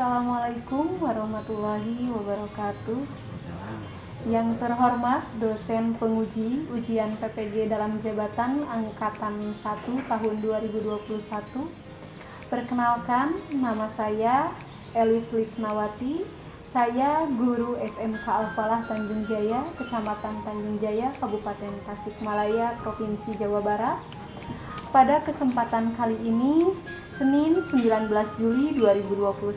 Assalamualaikum warahmatullahi wabarakatuh. Yang terhormat dosen penguji ujian PPG dalam jabatan Angkatan 1 tahun 2021. Perkenalkan, nama saya Elis Lisnawati. Saya guru SMK Al-Falah Tanjung Jaya, Kecamatan Tanjung Jaya, Kabupaten Tasikmalaya, Provinsi Jawa Barat. Pada kesempatan kali ini, Senin 19 Juli 2021,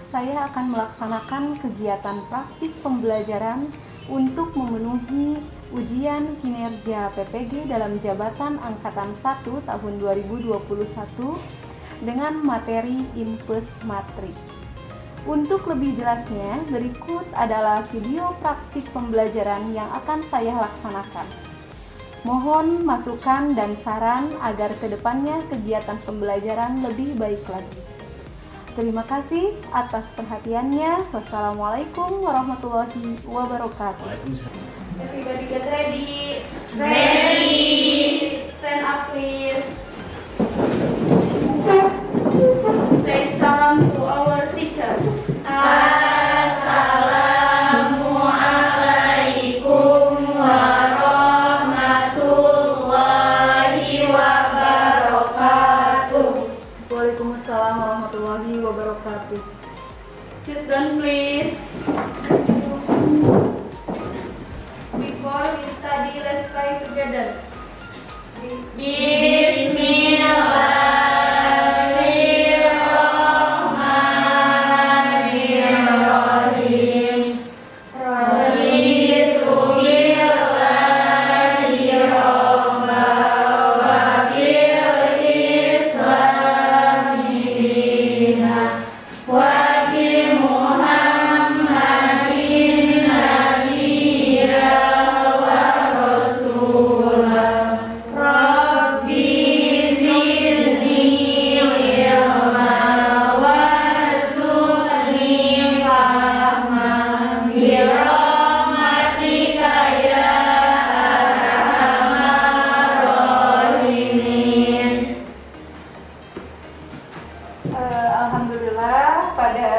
saya akan melaksanakan kegiatan praktik pembelajaran untuk memenuhi ujian kinerja PPG dalam jabatan Angkatan 1 tahun 2021 dengan materi Infus Matri. Untuk lebih jelasnya, berikut adalah video praktik pembelajaran yang akan saya laksanakan. Mohon masukan dan saran agar kedepannya kegiatan pembelajaran lebih baik lagi. Terima kasih atas perhatiannya. Wassalamualaikum warahmatullahi wabarakatuh. Everybody get ready. Ready. Stand up please. Say salam to our teacher. Assalamualaikum warahmatullahi wabarakatuh. Waalaikumsalam warahmatullahi wabarakatuh. Sit down please. Before we study, let's pray together. Bismillahirrahmanirrahim. Raditu billahi rabba wa bil islami dina wa bi Muhammadin nabiyya wa rasulah. Rabbi zidni ilma warzuqni fahma bi rahmatika ya arhamar rahimin. Alhamdulillah, pada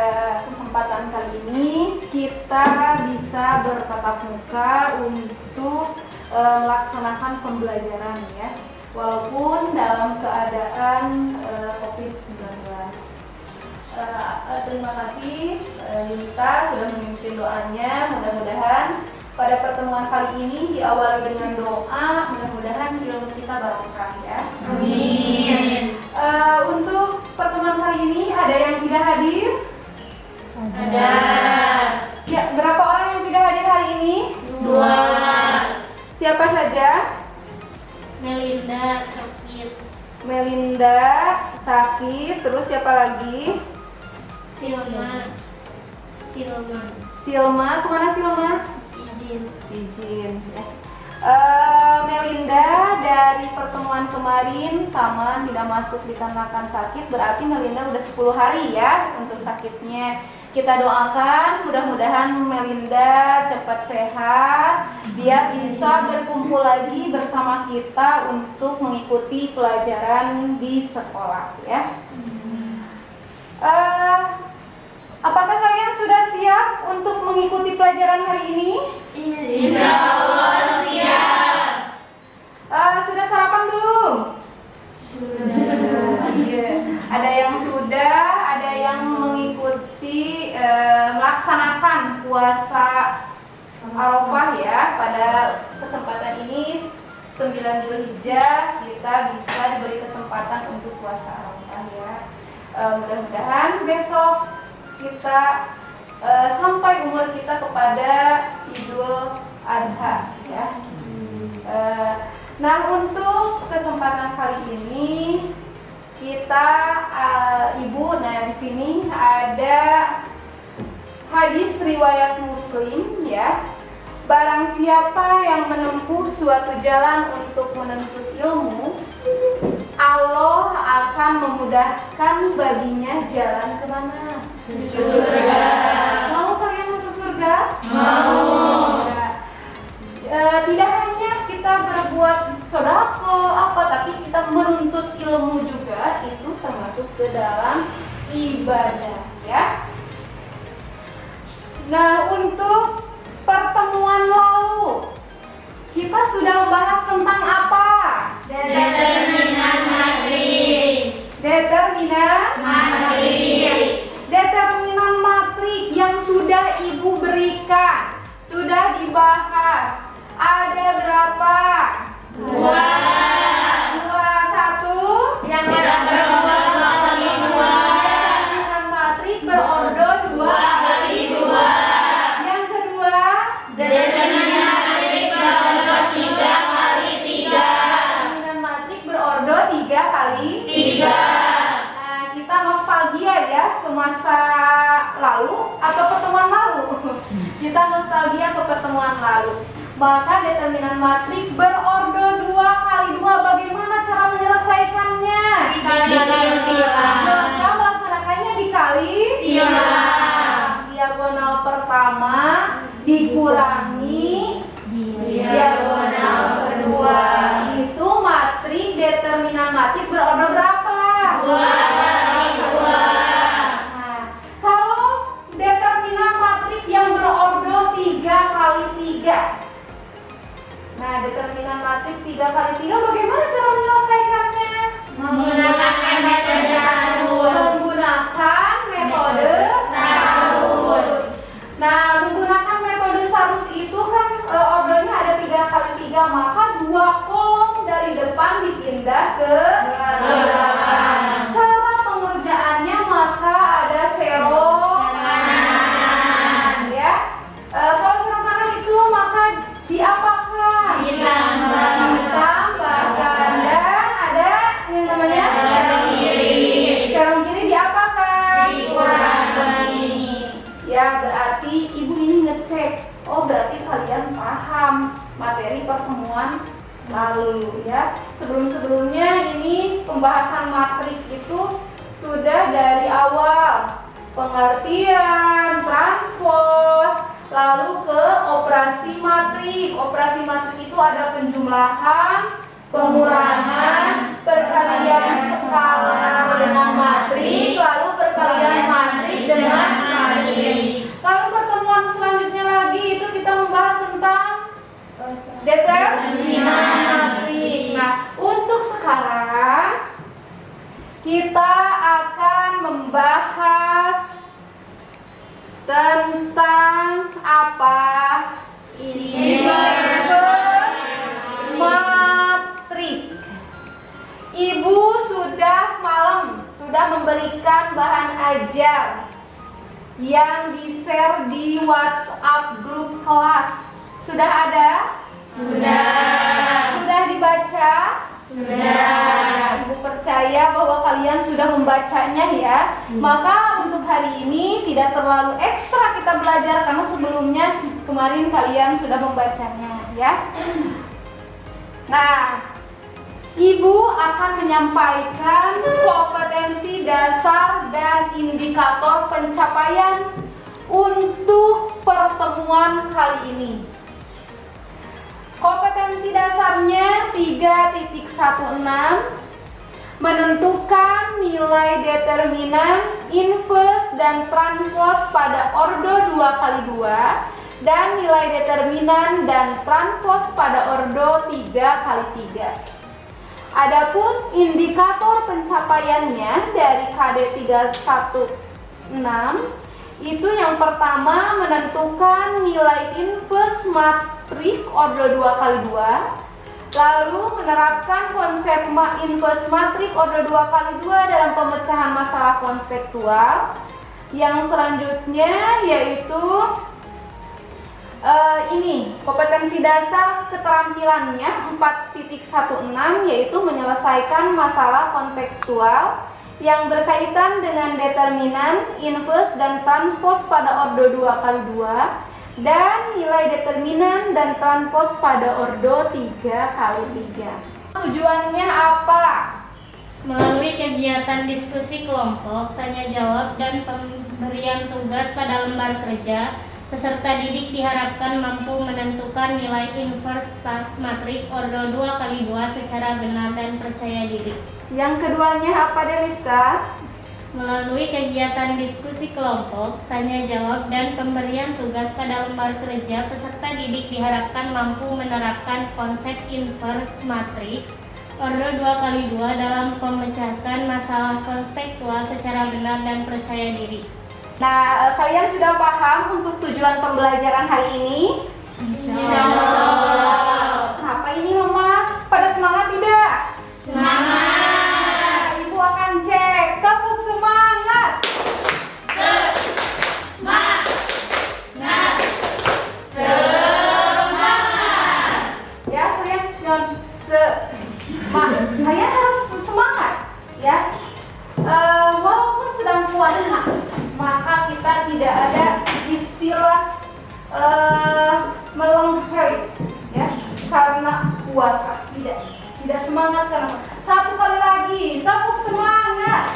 kesempatan kali ini kita bisa bertatap muka untuk melaksanakan pembelajaran ya, walaupun dalam keadaan COVID-19. Terima kasih Yunita sudah memimpin doanya. Mudah-mudahan pada pertemuan kali ini diawali dengan doa, mudah-mudahan ilmu kita barokah ya. Amin. Untuk pertemuan kali ini ada yang tidak hadir? Ada Ya, berapa orang yang tidak hadir hari ini? 2. Siapa saja? Melinda sakit. Melinda sakit, terus siapa lagi? Silma. Silma, kemana Silma? Izin ya. Melinda dari pertemuan kemarin sama tidak masuk dikarenakan sakit, berarti Melinda udah 10 hari ya untuk sakitnya. Kita doakan mudah-mudahan Melinda cepat sehat biar bisa berkumpul lagi bersama kita untuk mengikuti pelajaran di sekolah ya. Apakah kalian sudah siap untuk mengikuti pelajaran hari ini? Insya Allah siap. Sudah sarapan belum? Sudah. Iya. Ada yang sudah, ada yang mengikuti melaksanakan puasa Arafah ya. Pada kesempatan ini 9 Dzulhijjah kita bisa diberi kesempatan untuk puasa Arafah ya. Mudah-mudahan besok kita sampai umur kita kepada Idul Adha ya. Nah, untuk kesempatan kali ini kita Ibu, nah di sini ada hadis riwayat Muslim ya. Barang siapa yang menempuh suatu jalan untuk menuntut ilmu, Allah akan memudahkan baginya jalan ke mana? Surga. Mau kalian masuk surga? Mau. Tidak hanya kita berbuat sodako apa, tapi kita menuntut ilmu juga, itu termasuk ke dalam ibadah ya. Nah, untuk pertemuan lalu kita sudah membahas tentang apa? Determinan matris. Determinan matrik yang sudah Ibu berikan, sudah dibahas. Ada berapa? Dua. Satu. Yang berordo 2 kali 2. Determinan matrik berordo 2 kali 2. Yang kedua, Determinan matris berordo 3 kali 3. determinan matrik berordo 3 kali 3. Nah, kita nostalgia ya ke masa lalu atau pertemuan lalu. Kita nostalgia ke pertemuan lalu. Maka determinan matrik berordo 2 kali 2. Bagaimana cara menyelesaikannya? Dikali silang. Maka melaksanakannya dikali Silang. Diagonal pertama dikurangi diagonal kedua. Itu matrik determinan matrik berordo berapa? 2 kali 2. Nah, kalau determinan matrik yang berordo 3 kali 3. Nah, determinan matrik 3 kali 3 bagaimana cara menyelesaikannya? Menggunakan metode Sarus. Menggunakan metode Sarus. Nah, menggunakan metode Sarus itu kan ordonya ada 3 kali 3, maka 2 kolom dari depan dipindah ke belakang. Cara pengerjaannya maka ada serong kanan ya. Kalau serong kanan itu maka diapakan? Ditambahkan. Dan ada yang namanya Serong kiri. serong kiri diapakan? Dikurangi. Ya, berarti Ibu ini ngecek. Oh, berarti kalian paham materi pertemuan lalu ya. Sebelum-sebelumnya ini pembahasan matrik itu sudah dari awal. Pengertian, transpos, lalu ke operasi matrik. Operasi matrik itu ada penjumlahan, pengurangan, perkalian skalar dengan matrik, lalu perkalian matrik dengan matrik. Lalu pertemuan selanjutnya lagi itu kita membahas tentang determinan matrik. Nah, untuk sekarang kita akan membahas tentang apa? Inverse matrik. Ibu sudah memberikan bahan ajar yang di-share di WhatsApp grup kelas. Sudah ada? Sudah dibaca? Sudah. Ibu percaya bahwa kalian sudah membacanya ya. Maka untuk hari ini tidak terlalu ekstra kita belajar karena sebelumnya kemarin kalian sudah membacanya ya. Nah, Ibu akan menyampaikan kompetensi dasar dan indikator pencapaian untuk pertemuan kali ini. Kompetensi dasarnya 3.16, menentukan nilai determinan, inverse, dan transpos pada ordo 2 kali 2 dan nilai determinan dan transpos pada ordo 3 kali 3. Adapun indikator pencapaiannya dari KD 316 itu yang pertama menentukan nilai inverse matrik ordo 2 kali 2, lalu menerapkan konsep inverse matrik ordo 2 kali 2 dalam pemecahan masalah konseptual. Yang selanjutnya yaitu ini kompetensi dasar keterampilannya 4.16 yaitu menyelesaikan masalah kontekstual yang berkaitan dengan determinan, inverse, dan transpos pada ordo 2 kali 2 dan nilai determinan dan transpos pada ordo 3 kali 3. Tujuannya apa? Melalui kegiatan diskusi kelompok, tanya jawab, dan pemberian tugas pada lembar kerja, peserta didik diharapkan mampu menentukan nilai inverse matrik ordo 2 kali 2 secara benar dan percaya diri. Yang keduanya apa, Delista? Melalui kegiatan diskusi kelompok, tanya jawab, dan pemberian tugas pada lembar kerja, peserta didik diharapkan mampu menerapkan konsep inverse matrix order 2x2 dalam memecahkan masalah konseptual secara benar dan percaya diri. Nah, kalian sudah paham untuk tujuan pembelajaran hari ini? Insyaallah. Apa ini Mas? Pada semangat tidak? Semangat. Ibu akan cek. Tepuk semangat. Semangat. Ya, kalian jangan kalian harus semangat, ya. Walaupun sedang puasa, maka kita tidak ada istilah melenghei, ya, karena puasa. Tidak semangat karena satu kali lagi, tepuk semangat.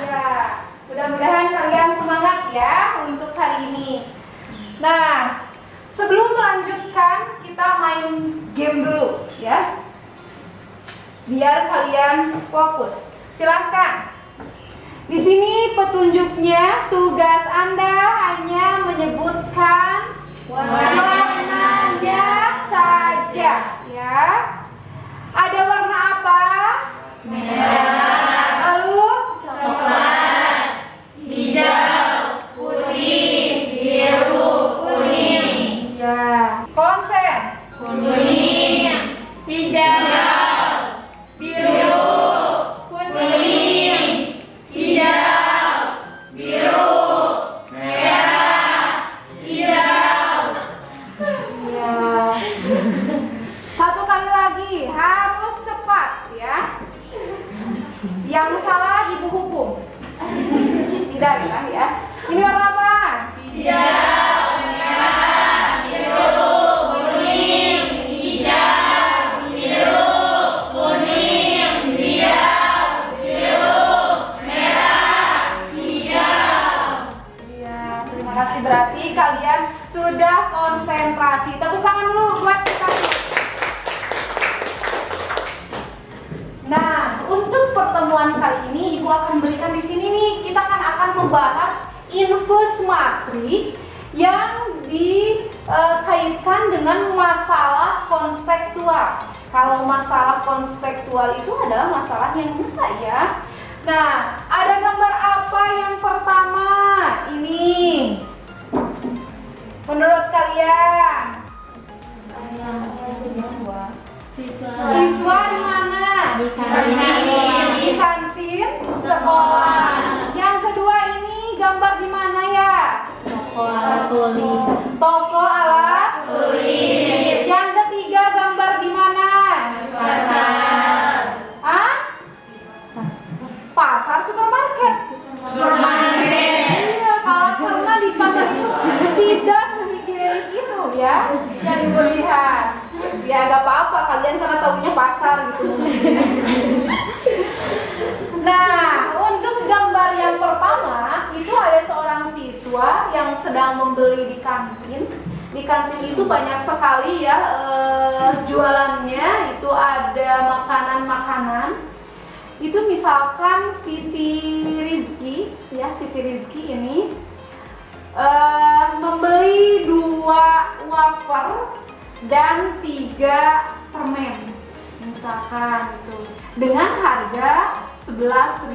Ya, mudah-mudahan kalian semangat ya untuk hari ini. Nah, sebelum melanjutkan kita main game dulu ya, biar kalian fokus. Silahkan. Di sini petunjuknya, tugas Anda hanya menyebutkan warnanya saja ya. Ada warna apa? Merah, Lalu coklat, hijau, putih, biru, kuning. ya, konsen. Kuning, hijau, biru, kuning, hijau, biru, merah, hijau. Ya. Satu kali lagi, harus cepat ya. Yang salah ibu hukum. Tidak ya. Ini warna apa? Hijau, merah, biru, kuning, hijau, biru, kuning, hijau, biru, merah, hijau. Iya, terima kasih, berarti kalian sudah konsentrasi. Tepuk tangan dulu buat kita. Nah, untuk pertemuan kali ini Ibu akan berikan di sini nih, kita akan membahas inverse matrix yang dikaitkan dengan masalah konspektual. Kalau masalah konspektual itu adalah masalah yang mudah ya. Nah, ada gambar apa yang pertama? Ini. Menurut kalian? Siswa di mana? Di kantin. Di kantin sekolah. Yang kedua ini gambar di mana ya? Toko alat tulis. Toko alat Tulis. Yang ketiga gambar di mana? Pasar. Hah? Pasar, supermarket. Iya, kalau karena di pasar itu tidak sehigienisis itu ya yang Ibu lihat. Ya gak apa-apa, kalian karena taunya pasar gitu. Nah, untuk gambar yang pertama itu ada seorang siswa yang sedang membeli di kantin. Di kantin itu banyak sekali ya jualannya, itu ada makanan-makanan. Itu misalkan Siti Rizky ya, Siti Rizky ini membeli 2 wafer dan 3 permen misalkan itu dengan harga 11.000.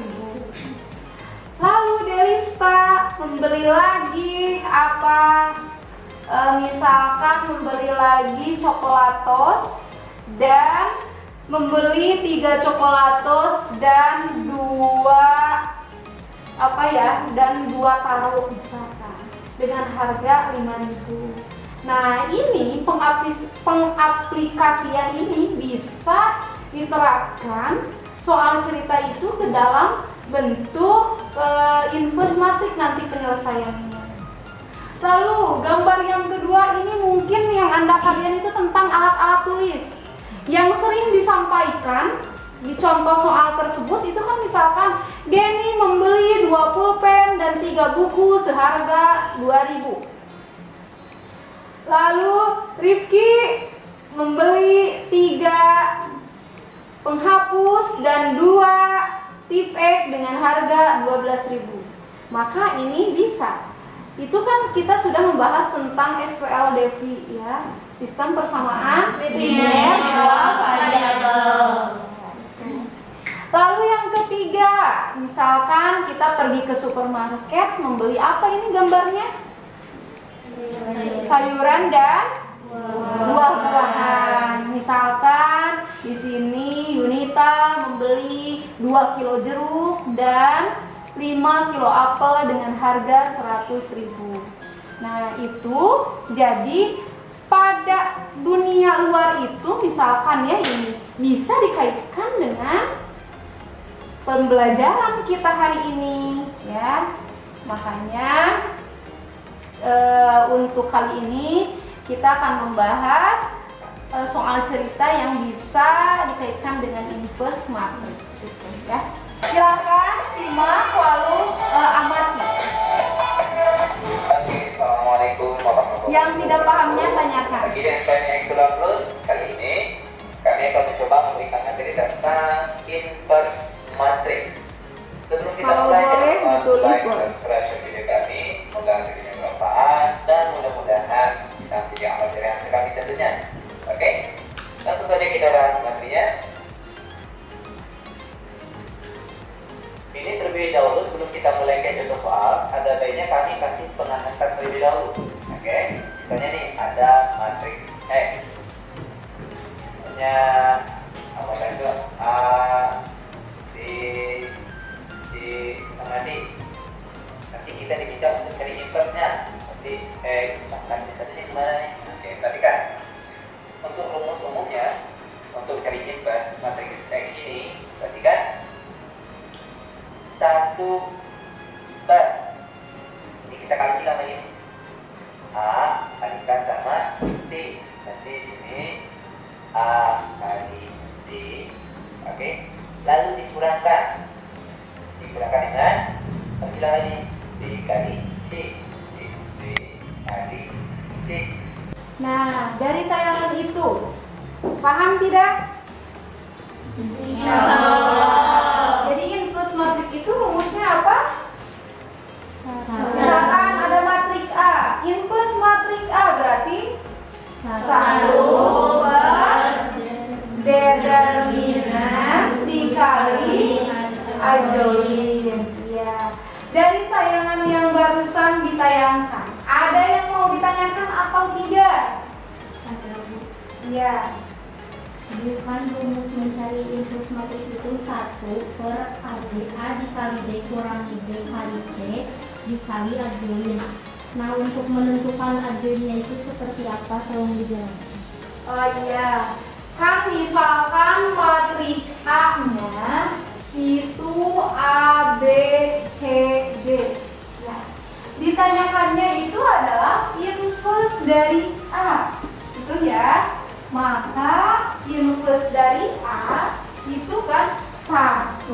Lalu Delista membeli lagi apa? Misalkan membeli lagi coklatos dan membeli 3 coklatos dan 2 taro misalkan dengan harga 5.000. Nah, ini pengaplikasian ini bisa diterapkan soal cerita itu ke dalam bentuk inverse matrix nanti penyelesaiannya. Lalu gambar yang kedua ini mungkin yang kalian itu tentang alat-alat tulis yang sering disampaikan di contoh soal tersebut. Itu kan misalkan Denny membeli 2 pulpen dan 3 buku seharga 2.000. Lalu Rifki membeli dan 2 tip X dengan harga 12.000. Maka ini bisa. Itu kan kita sudah membahas tentang SQLDV ya, sistem persamaan linear dalam variabel. Lalu yang ketiga, misalkan kita pergi ke supermarket membeli apa ini gambarnya? Sayuran dan buah-buahan. Misalkan di sini Yunita membeli 2 kilo jeruk dan 5 kilo apel dengan harga 100.000. Nah, itu jadi pada dunia luar itu misalkan ya ini bisa dikaitkan dengan pembelajaran kita hari ini ya. Makanya untuk kali ini kita akan membahas soal cerita yang bisa dikaitkan dengan inverse matrix gitu ya. Silakan simak lalu amati. Assalamualaikum warahmatullahi wabarakatuh. Yang tidak pahamnya tanyakan. Bagi yang kami Excel Plus, kali ini kami akan mencoba memberikan materi tentang inverse matrix. Sebelum kita Kalau mulai, boleh, jangan lupa ditulis, like, boleh. subscribe video kami. Semoga videonya bermanfaat dan mudah-mudahan bisa menjadi amal jariah untuk kami tentunya. Oke, langsung saja kita bahas materinya. Ini terlebih dahulu sebelum kita mulai ke contoh soal, ada baiknya kami kasih pengantar terlebih dahulu. Oke, misalnya nih ada matriks X. Misalnya apa itu A, B, C sama D. Nanti kita diminta untuk cari inverse-nya. Pasti X, maka satunya gimana nih? Oke, tadi kan untuk rumus umumnya untuk cari inverse matriks X ini, berarti kan 1 per ini kita kasih nama ini A kalikan sama D. Nanti sini A kali D. Oke, lalu dikurangkan dengan hasil lagi D kali C. D kali C. Nah, dari tayangan itu paham tidak? Jadi inverse matrix itu rumusnya apa? Misalkan ada matrik A, inverse matrik A berarti 1 per determinan dikali adjoin. Ya. Dari tayangan yang barusan ditayangkan, ada yang mau ditanyakan atau tidak? Ya. Bukan rumus mencari inverse matrix itu 1 per AB A dikali D kurang B kali C dikali adjoin. Nah, untuk menentukan adjoinnya itu seperti apa, tolong dijelaskan. Oh iya, kan misalkan matrik A-nya itu A, B, C, D. Ya. Ditanyakannya itu adalah inverse dari A. Itu ya. Maka inverse dari A itu kan 1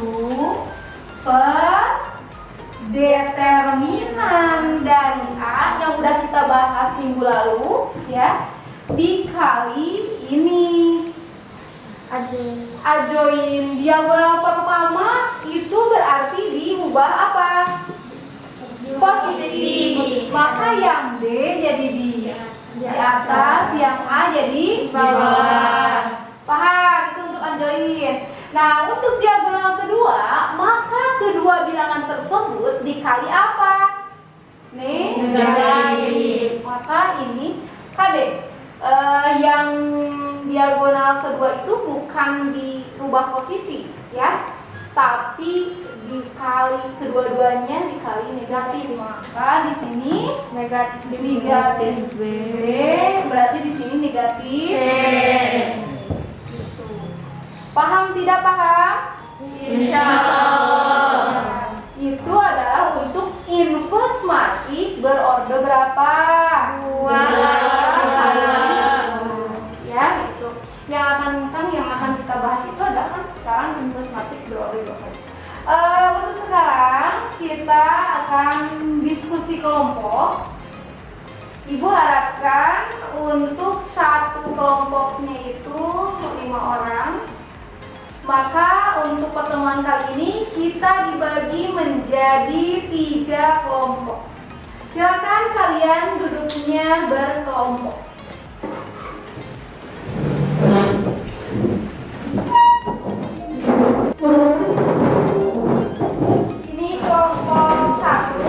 per determinan dari A yang udah kita bahas minggu lalu ya, dikali ini adjoin diagonal pertama itu berarti diubah apa? Posisi. Maka yang D jadi di atas, yang A jadi di bawah. Paham? Itu untuk adjoin. Nah, untuk diagonal kedua, maka kedua bilangan tersebut dikali apa? Nih, negatif. Maka ini KD. Yang diagonal kedua itu bukan dirubah posisi, ya, tapi dikali kedua-duanya dikali negatif. Maka di sini negatif B, berarti di sini negatif C. Paham tidak paham? Insyaallah. Itu adalah untuk inverse matrix berorder berapa? 2 ya, itu. Yang akan kita bahas itu adalah kan sekarang inverse matrix berorder 2 kali. Untuk sekarang kita akan diskusi kelompok. Ibu harapkan untuk satu kelompoknya itu 5 orang. Maka untuk pertemuan kali ini kita dibagi menjadi 3 kelompok. Silakan kalian duduknya berkelompok. Ini kelompok 1.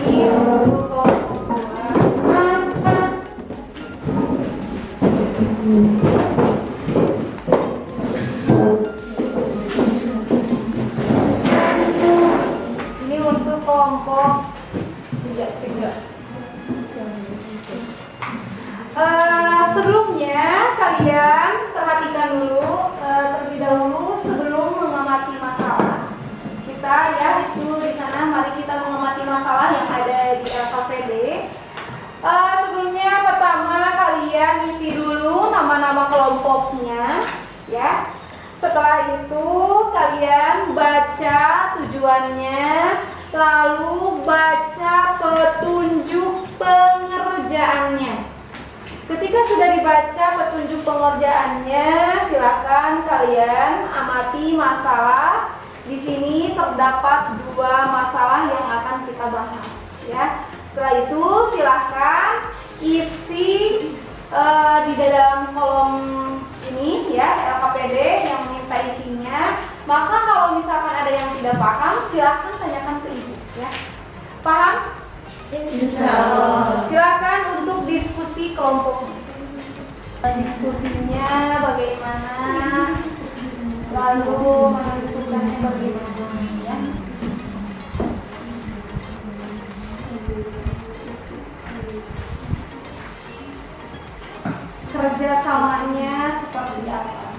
Ini untuk kelompok 2. Ini untuk kelompok 3. Sebelumnya kalian perhatikan dulu terlebih dahulu sebelum mengamati masalah. Kita ya itu di sana, mari kita mengamati masalah yang ada di LKPD. Sebelumnya pertama kalian isi dulu nama-nama kelompoknya ya. Setelah itu kalian baca tujuannya, lalu baca petunjuk pengerjaannya. Ketika sudah dibaca petunjuk pengerjaannya, silakan kalian amati masalah. Di sini terdapat 2 masalah yang akan kita bahas ya. Setelah itu silakan isi di dalam kolom ini ya, LKPD yang minta isinya. Maka kalau misalkan ada yang tidak paham, silakan tanyakan ke ibu ya. Paham? Silakan untuk diskusi kelompok. Diskusinya bagaimana, lalu menentukannya bagaimana ya. Kerjasamanya seperti apa?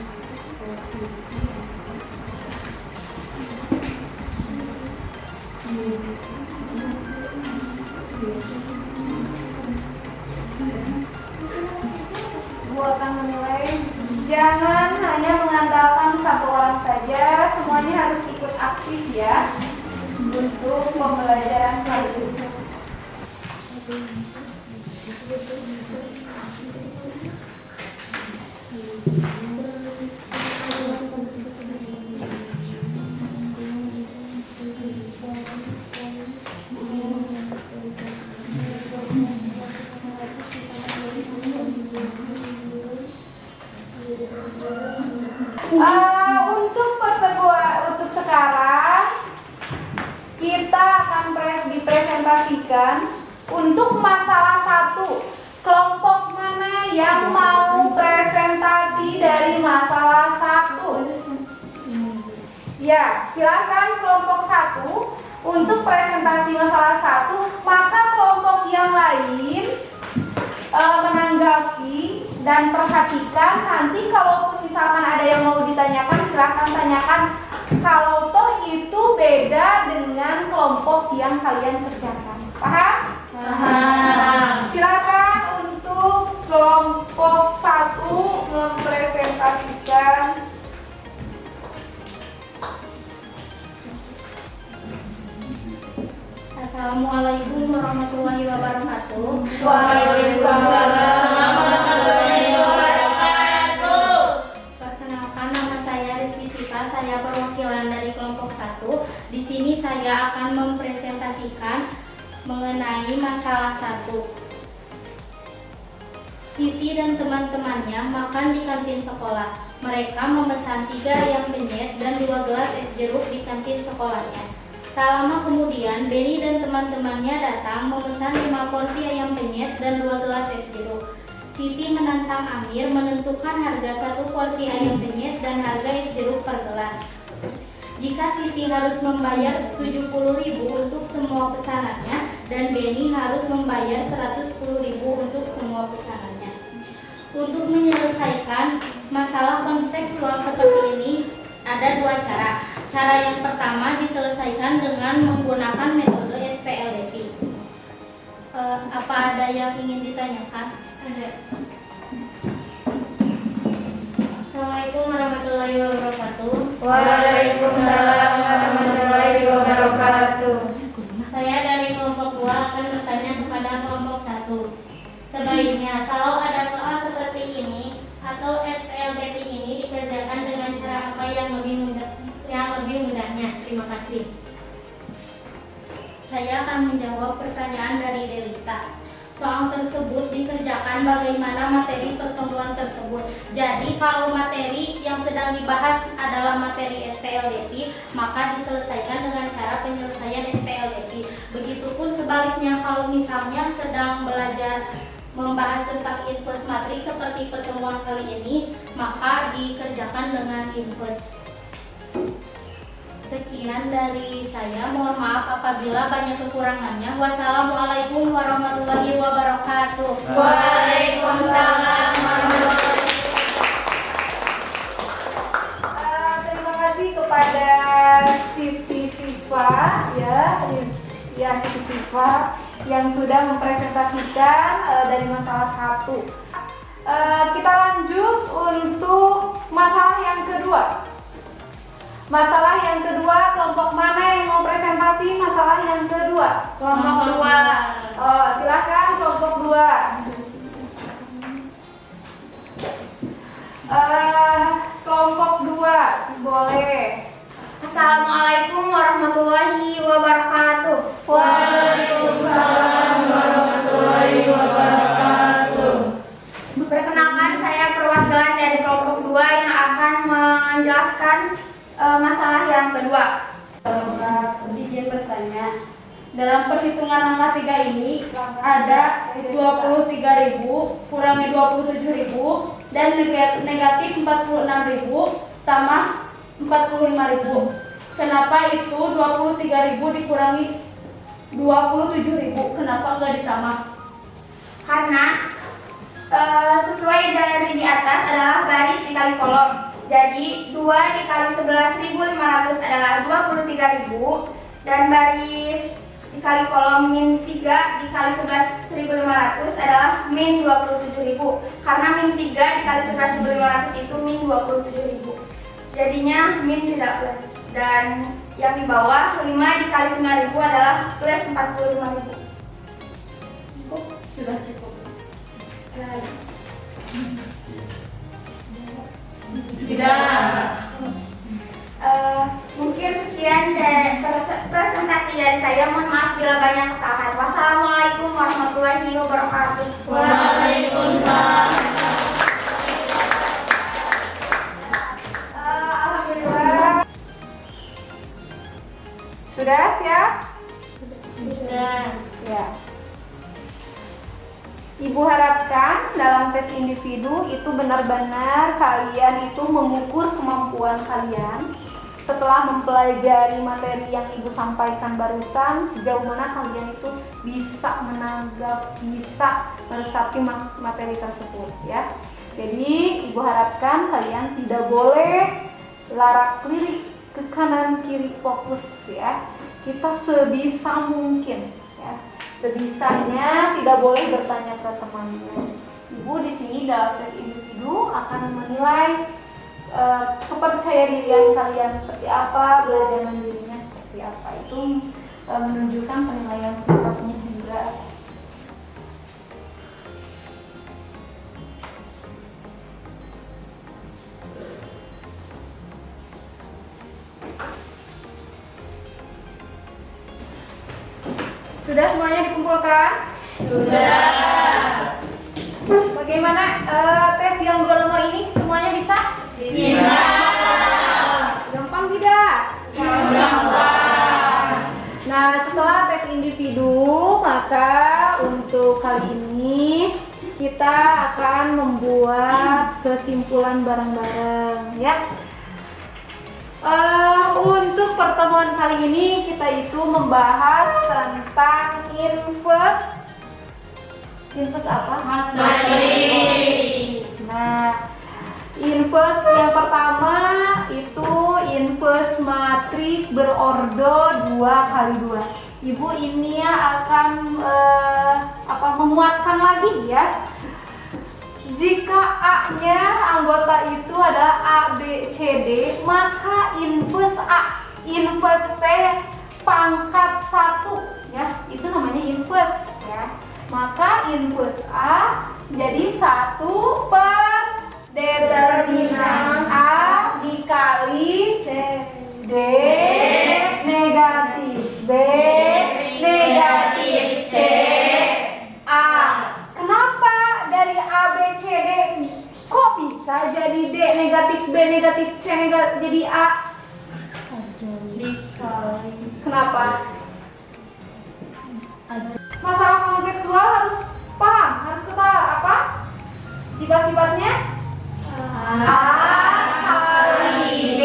Ibu akan menilai, jangan hanya mengandalkan satu orang saja, semuanya harus ikut aktif ya untuk pembelajaran selanjutnya. Untuk sekarang kita akan dipresentasikan untuk masalah 1. Kelompok mana yang mau presentasi dari masalah 1? Ya, silakan kelompok 1 untuk presentasi masalah 1. Maka kelompok yang lain menanggapi dan perhatikan. Nanti kalau misalkan ada yang mau ditanyakan, silahkan tanyakan. Kalau toh itu beda dengan kelompok yang kalian kerjakan. Paham? Paham. Silakan untuk kelompok 1 mempresentasikan. Assalamualaikum warahmatullahi wabarakatuh. Waalaikumsalam warahmatullahi wabarakatuh. Perkenalkan, nama saya Rizky Sita, saya perwakilan dari kelompok 1. Di sini saya akan mempresentasikan mengenai masalah 1. Siti dan teman-temannya makan di kantin sekolah. Mereka memesan 3 ayam penyet dan 2 gelas es jeruk di kantin sekolahnya. Tak lama kemudian, Benny dan teman-temannya datang memesan 5 porsi ayam penyet dan 2 gelas es jeruk. Siti menantang Amir menentukan harga 1 porsi ayam penyet dan harga es jeruk per gelas. Jika Siti harus membayar 70.000 untuk semua pesanannya dan Benny harus membayar 110.000 untuk semua pesanannya. Untuk menyelesaikan masalah kontekstual seperti ini, ada 2 cara. Cara yang pertama diselesaikan dengan menggunakan metode SPLDT. Apa ada yang ingin ditanyakan? Ada. Assalamualaikum warahmatullahi wabarakatuh. Waalaikumsalam warahmatullahi wabarakatuh. Saya dari kelompok 2 akan bertanya kepada kelompok 1. Sebaiknya kalau ada akan menjawab pertanyaan dari Delisa. Soal tersebut dikerjakan bagaimana materi pertemuan tersebut. Jadi kalau materi yang sedang dibahas adalah materi SPLDT, maka diselesaikan dengan cara penyelesaian SPLDT. Begitupun sebaliknya, kalau misalnya sedang belajar membahas tentang infus materi seperti pertemuan kali ini, maka dikerjakan dengan infus. Sekian dari saya, mohon maaf apabila banyak kekurangannya. Wassalamualaikum warahmatullahi wabarakatuh. Waalaikumsalam warahmatullahi wabarakatuh. Terima kasih kepada Siti Siva Siti Siva yang sudah mempresentasikan dari masalah 1. Kita lanjut untuk masalah yang kedua. Masalah yang kedua, kelompok mana yang mau presentasi masalah yang kedua? Kelompok 2. Silakan kelompok 2. Kelompok 2 boleh. Assalamualaikum warahmatullahi wabarakatuh. Waalaikumsalam warahmatullahi wabarakatuh. Perkenalkan, saya perwakilan dari kelompok 2 yang akan menjelaskan masalah yang kedua. Izin bertanya. Dalam perhitungan angka 3 ini ada 23.000 kurangi 27.000 dan negatif 46.000 tambah 45.000. Kenapa itu 23.000 dikurangi 27.000? Kenapa enggak ditambah? Karena sesuai dari di atas adalah baris dikali kolom. Jadi 2 dikali 11.500 adalah 23.000 dan baris dikali kolom min 3 dikali 11.500 adalah min 27.000. Karena min 3 dikali 11.500 itu min 27.000. Jadinya min tidak plus. Dan yang di bawah 5 dikali 9.000 adalah plus 45.000. Cukup? Sudah cukup. Tidak. Mungkin sekian dari presentasi dari saya. Mohon maaf bila banyak kesalahan. Wassalamualaikum warahmatullahi wabarakatuh. Waalaikumsalam. Alhamdulillah. Sudah siap? Sudah. Ya. Ibu harapkan dalam tes individu itu benar-benar kalian itu mengukur kemampuan kalian setelah mempelajari materi yang Ibu sampaikan barusan, sejauh mana kalian itu bisa menanggap, bisa meresapi materi tersebut ya. Jadi Ibu harapkan kalian tidak boleh larak-lirik ke kanan kiri, fokus ya. Kita sebisa mungkin ya. Sebisanya tidak boleh bertanya ke temannya. Ibu di sini dalam tes individu akan menilai kepercayaan dirian kalian seperti apa, belajar mandirinya seperti apa. Itu menunjukkan penilaian sikapnya juga. Sudah semuanya dikumpulkan? Sudah. Bagaimana tes yang 2 nomor ini? Semuanya bisa? Bisa. Gampang tidak? Gampang. Nah, setelah tes individu, maka untuk kali ini kita akan membuat kesimpulan bareng-bareng ya. Untuk pertemuan kali ini kita itu membahas tentang infus apa? Materi. Nah, infus yang pertama itu infus matrik berordo 2x2. Ibu ini akan menguatkan lagi ya. Jika A-nya anggota itu adalah A, B, C, D, maka infus A, infus T pangkat 1 ya, itu namanya infus ya. Maka infus A jadi 1 per determinan A dikali C, D negatif, B negatif. negatif B, negatif C, jadi A. Dikali. Kenapa? Masalah konseptual harus paham, harus ketahui apa? Sifat-sifatnya? A kali B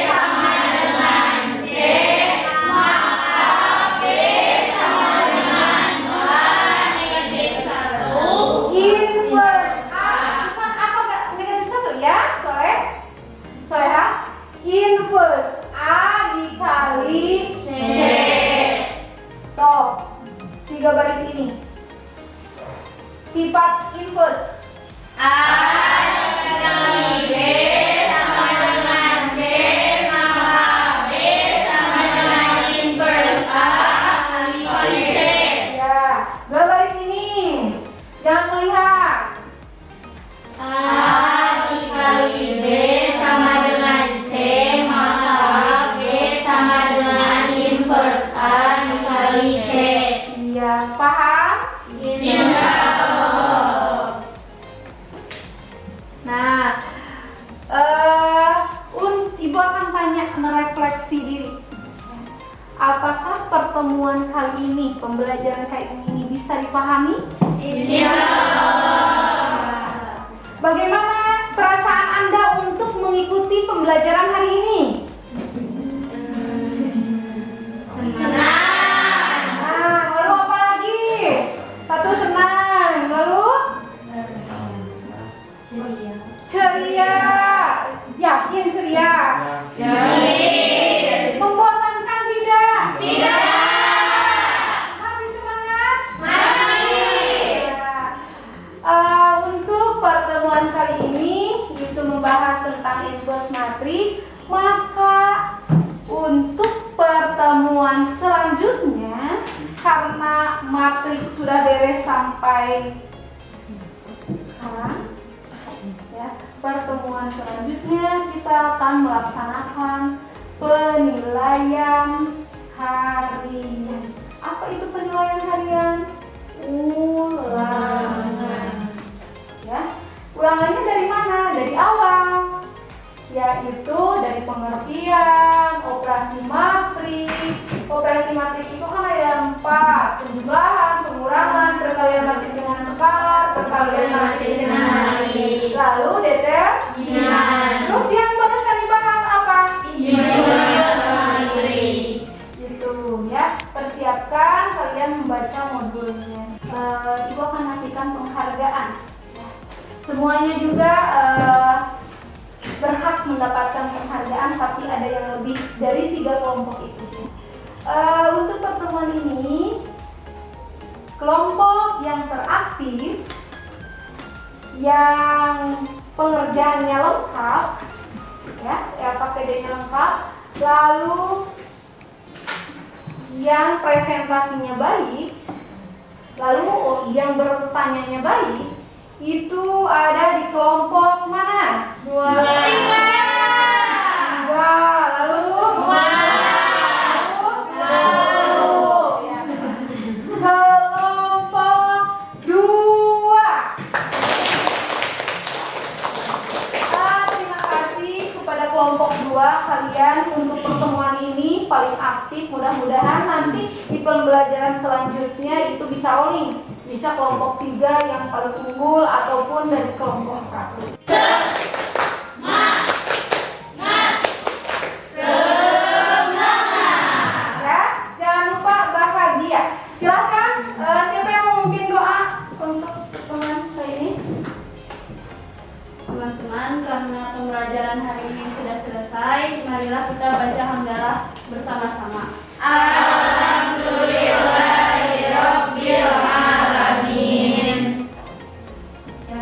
sama dengan C, maka B sama dengan Negatif 1. inverse A. Cuma apa nggak negatif 1 ya? Soleha? Inverse A dikali C. So, 3 baris ini. Sifat inverse A dikali B sama dengan C, maka B sama dengan inverse A dikali C. Ya, 2 baris ini. Jangan melihat. A dikali B sama dengan C, maka B sama dengan inverse A dikali C. Iya, paham? Nah, Ibu akan tanya, merefleksi diri. Apakah pertemuan kali ini, pembelajaran kali ini bisa dipahami? Bagaimana perasaan Anda untuk mengikuti pembelajaran hari ini? Nah, lalu apa lagi? Satu, senang. Lalu? Ceria. Yakin ceria? Yakin. Membosankan tidak? Tidak. Masih semangat? Masih. Untuk pertemuan kali ini itu membahas tentang inverse matrik. Maka untuk pertemuan selanjutnya, karena matrik sudah beres sampai sekarang, ya, pertemuan selanjutnya kita akan melaksanakan penilaian harian. Apa itu penilaian harian? Ulangan. Ya, ulangannya dari mana? Dari awal, yaitu dari pengertian, operasi matrik. Operasi matrik itu kan ada 4: penjumlahan, pengurangan, perkalian matrik dengan skalar, perkalian matrik dengan matrik, lalu determinan. Terus yang barusan dibahas apa? Gitu ya. Persiapkan kalian membaca modulnya. Ibu akan kasihkan penghargaan. Ya. Semuanya juga berhak mendapatkan penghargaan, tapi ada yang lebih dari 3 kelompok itu. Untuk pertemuan ini, kelompok yang teraktif, yang pengerjaannya lengkap, ya, LKPD-nya lengkap, lalu yang presentasinya baik, lalu yang bertanyanya baik, itu ada di kelompok mana? 2, 3. Lalu 2. Ya. Kelompok 2. Terima kasih kepada kelompok 2 kalian untuk pertemuan ini paling aktif. Mudah-mudahan nanti di pembelajaran selanjutnya itu bisa rolling. Bisa kelompok 3 yang paling unggul ataupun dari kelompok 1. Ya, jangan lupa bahagia. Silakan, siapa yang mau memimpin doa untuk pertemuan kali ini? Teman-teman, karena pembelajaran hari ini sudah selesai, marilah kita baca hamdalah bersama-sama. Alhamdulillahirabbil alamin. Ya,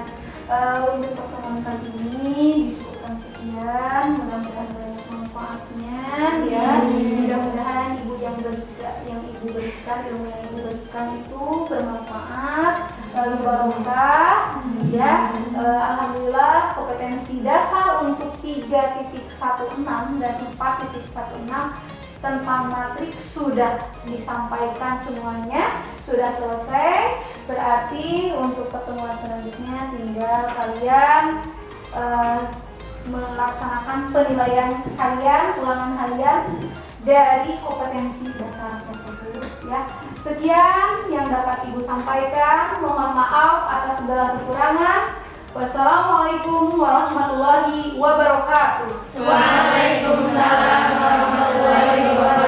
untuk pertemuan kali ini disebutkan sekian. Mudah-mudahan banyak manfaatnya, ya. Mudah-mudahan ibu yang ibu berikan, ilmu yang ibu berikan itu bermanfaat, lalu barokah, ya. Alhamdulillah kompetensi dasar untuk 3.16 dan 4.16 tentang matrik sudah disampaikan semuanya, sudah selesai. Berarti untuk pertemuan selanjutnya tinggal kalian melaksanakan penilaian harian, ulangan harian dari kompetensi dasar tersebut ya. Sekian yang dapat Ibu sampaikan. Mohon maaf atas segala kekurangan. Wassalamualaikum warahmatullahi wabarakatuh. Waalaikumsalam warahmatullahi wabarakatuh.